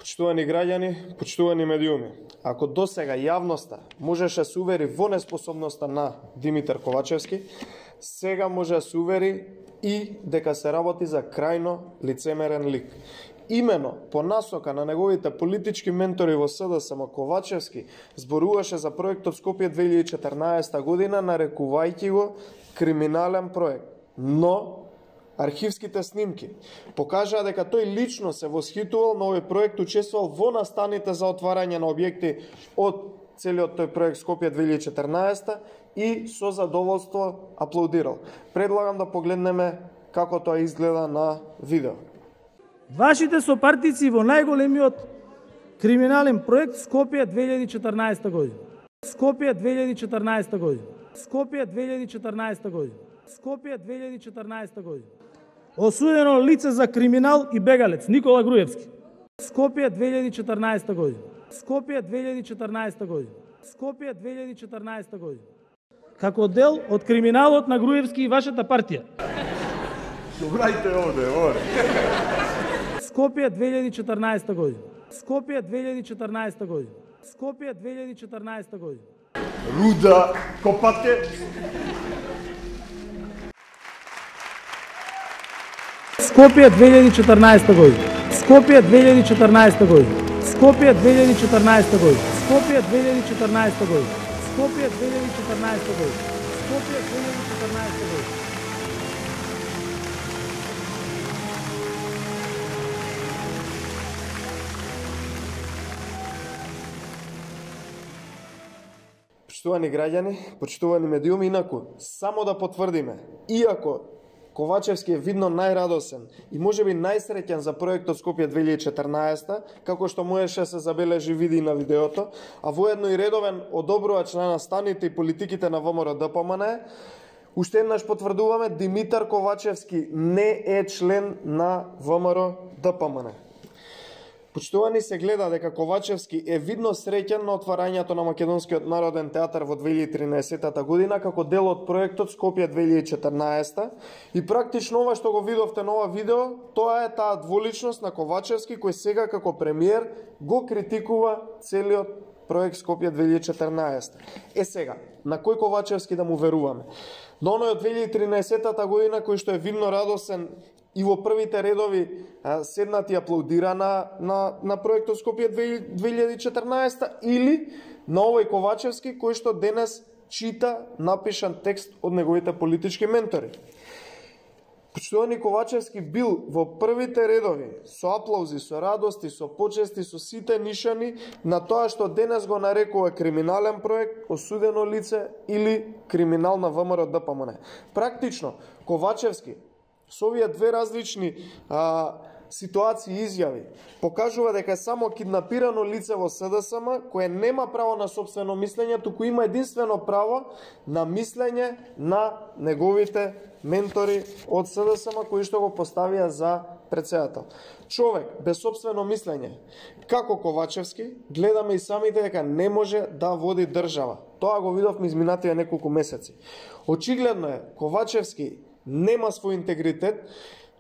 Почитувани граѓани, почитувани медиуми, ако досега јавноста можеше се увери во неспособноста на Димитар Ковачевски, сега може да се увери и дека се работи за крајно лицемерен лик. Имено по насока на неговите политички ментори во СДСМ, Ковачевски зборуваше за проектот Скопје 2014 година, нарекувајќи го криминален проект. Но архивските снимки покажаа дека тој лично се восхитувал на овој проект, учествувал во настаните за отварање на објекти од целиот тој проект Скопје 2014 и со задоволство аплаудирал. Предлагам да погледнеме како тоа изгледа на видео. Вашите сопартици во најголемиот криминален проект Скопје 2014 година. Скопје 2014 година. Скопје 2014 година. Скопје 2014 година. Осудено лице за криминал и бегалец Никола Груевски. Скопје 2014 година. Скопје 2014 година. Скопје 2014 година. Како дел од криминалот на Груевски и вашата партија. Добрајте овде. Скопје 2014 година. Скопје 2014 година. Скопје 2014 година. Руда копате. Скопје 2014 година. Скопје 2014 година. Скопје 2014 година. Скопје 2014 година. Скопје 2014 година. Скопје 2014 година. Почитувани граѓани, почитувани медиуми, инаку само да потврдиме, иако Ковачевски е видно најрадосен и можеби најсреќен за проектот Скопје 2014, како што можеше се забележи види на видеото, а воедно и редовен одобрувач на настаните и политиките на ВМРО ДПМН, уште еднаш потврдуваме, Димитар Ковачевски не е член на ВМРО ДПМН. Почитувани, се гледа дека Ковачевски е видно среќен на отварањето на Македонскиот народен театар во 2013 година како дел од проектот Скопје 2014 и практично ова што го видовте на ова видео, тоа е таа дволичност на Ковачевски кој сега како премиер го критикува целиот проект Скопје 2014. Сега, на кој Ковачевски да му веруваме? На оној од 2013 година кој што е видно радосен и во првите редови седнати аплаудира на проектот Скопје 2014 или на овој Ковачевски кој што денес чита напишан текст од неговите политички ментори. Почитувани, Ковачевски бил во првите редови со аплаузи, со радости, со почести, со сите нишани на тоа што денес го нарекува криминален проект, осудено лице или криминал на ВМРО ДПМН. Практично, Ковачевски со овие две различни ситуации и изјави покажува дека е само киднапирано лице во СДСМ кое нема право на сопствено мислење, туку има единствено право на мислење на неговите ментори од СДСМ кои што го поставија за претседател. Човек без сопствено мислење, како Ковачевски, гледаме и самите дека не може да води држава. Тоа го видовме изминативе неколку месеци. Очигледно е, Ковачевски нема свој интегритет,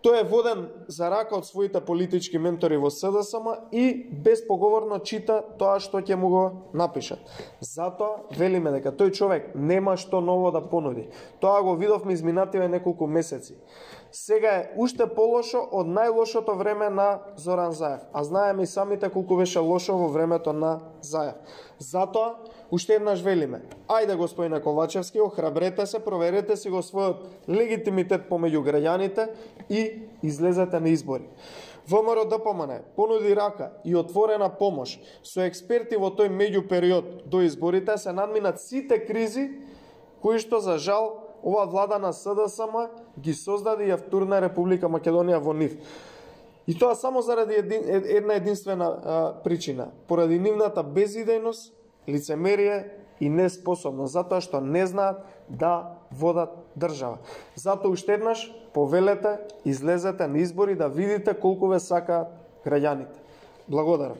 тој е воден за рака од своите политички ментори во СДСМ и безпоговорно чита тоа што ќе му го напишат. Затоа велиме дека тој човек нема што ново да понуди. Тоа го видовме изминативе неколку месеци. Сега е уште полошо од најлошото време на Зоран Заев, а знаеме и самите колку беше лошо во времето на Заев. Затоа уште еднаш велиме, ајде господине Ковачевски, охрабрете се, проверете си го својот легитимитет помеѓу граѓаните и излезете на избори. ВМРО ДПМН понуди рака и отворена помош со експерти во тој меѓупериод до изборите се надминат сите кризи кои што за жал ова влада на СДСМ ги создаде и ја втурна Република Македонија во нив. И тоа само заради една единствена причина, поради нивната безидејност, лицемерие и неспособност, затоа што не знаат да водат држава. Затоа уште еднаш повелете, излезете на избори да видите колку ве сакаат граѓаните. Благодарам.